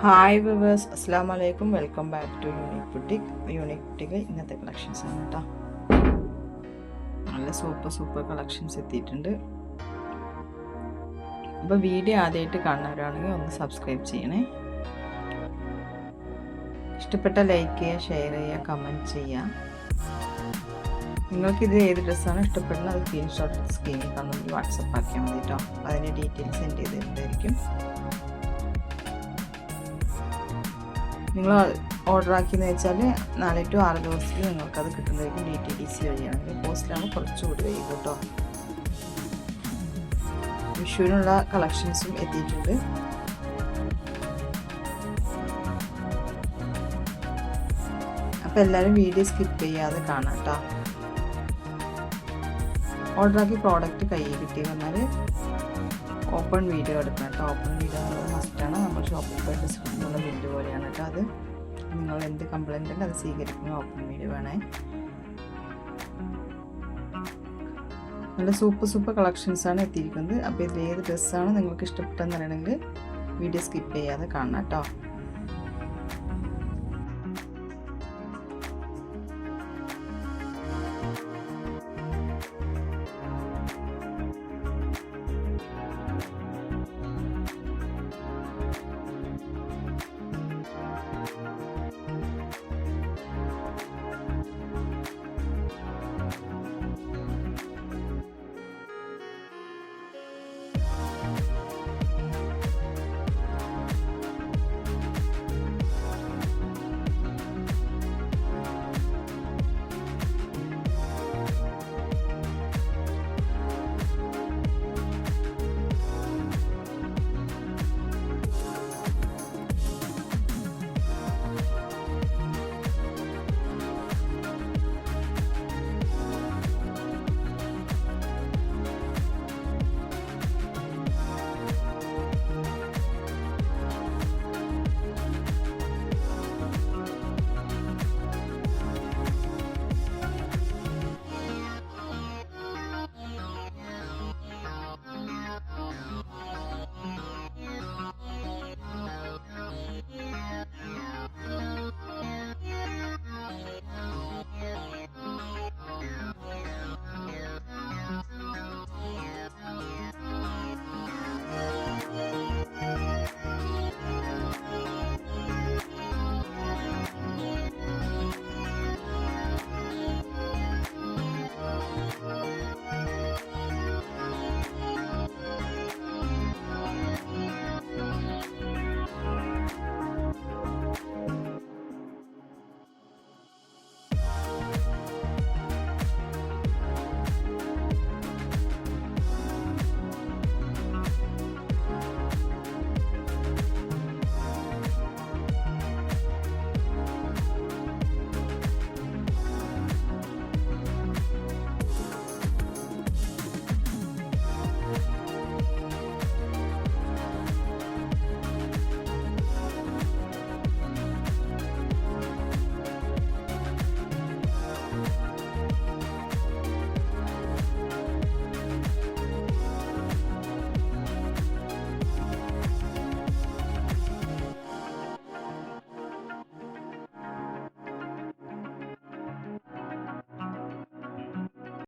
Hi viewers, അസ്സാം വലൈക്കും. Welcome back to unique boutique. Unique ബുട്ടിക്കിൽ ഇന്നത്തെ കളക്ഷൻസ് ആണ് കേട്ടോ. നല്ല സൂപ്പർ കളക്ഷൻസ് എത്തിയിട്ടുണ്ട്. അപ്പോൾ വീഡിയോ ആദ്യമായിട്ട് കാണുന്നവരാണെങ്കിൽ ഒന്ന് സബ്സ്ക്രൈബ് ചെയ്യണേ. ഇഷ്ടപ്പെട്ട ലൈക്ക് ചെയ്യുക, ഷെയർ ചെയ്യുക, കമൻറ്റ് ചെയ്യുക. നിങ്ങൾക്കിത് ഏത് ഡ്രസ്സാണ് ഇഷ്ടപ്പെടുന്നത് അത് സ്ക്രീൻഷോട്ട് സ്ക്രീനിൽ തന്നിട്ട് വാട്സപ്പ് ആക്കിയാൽ മതി കേട്ടോ. അതിൻ്റെ ഡീറ്റെയിൽസ് സെൻഡ് ചെയ്ത് തരുന്നതായിരിക്കും. നിങ്ങൾ ഓർഡർ ആക്കിയെന്ന് വെച്ചാൽ 4 to 6 ദിവസത്തിൽ നിങ്ങൾക്കത് കിട്ടുന്നതായിരിക്കും. DTDC വഴിയാണെങ്കിൽ പോസ്റ്റിലാണ് കുറച്ചുകൂടി വൈകും കേട്ടോ. വിഷുവിനുള്ള കളക്ഷൻസും എത്തിയിട്ടുണ്ട്. അപ്പോൾ എല്ലാവരും വീഡിയോ സ്കിപ്പ് ചെയ്യാതെ കാണാം കേട്ടോ. ഓർഡർ ആക്കി പ്രോഡക്റ്റ് കയ്യിൽ കിട്ടി വന്നാൽ ഓപ്പൺ വീഡിയോ എടുക്കണം കേട്ടോ. ഓപ്പൺ വീഡിയോ മസ്റ്റാണ്. നമ്മൾ ഷോപ്പിൽ പോയി ഡിസ്കൗണ്ടിനുള്ള ബില്ല് പോലെയാണ് കേട്ടോ. അത് നിങ്ങൾ എന്ത് കംപ്ലൈൻ്റ് ഉണ്ട് അത് സ്വീകരിക്കുന്ന ഓപ്പൺ വീഡിയോ വേണേ. നല്ല സൂപ്പർ കളക്ഷൻസാണ് എത്തിയിരിക്കുന്നത്. അപ്പോൾ ഇതിൽ ഏത് ഡ്രസ്സാണ് നിങ്ങൾക്ക് ഇഷ്ടപ്പെട്ടെന്ന് അറിയണമെങ്കിൽ വീഡിയോ സ്കിപ്പ് ചെയ്യാതെ കാണണം കേട്ടോ.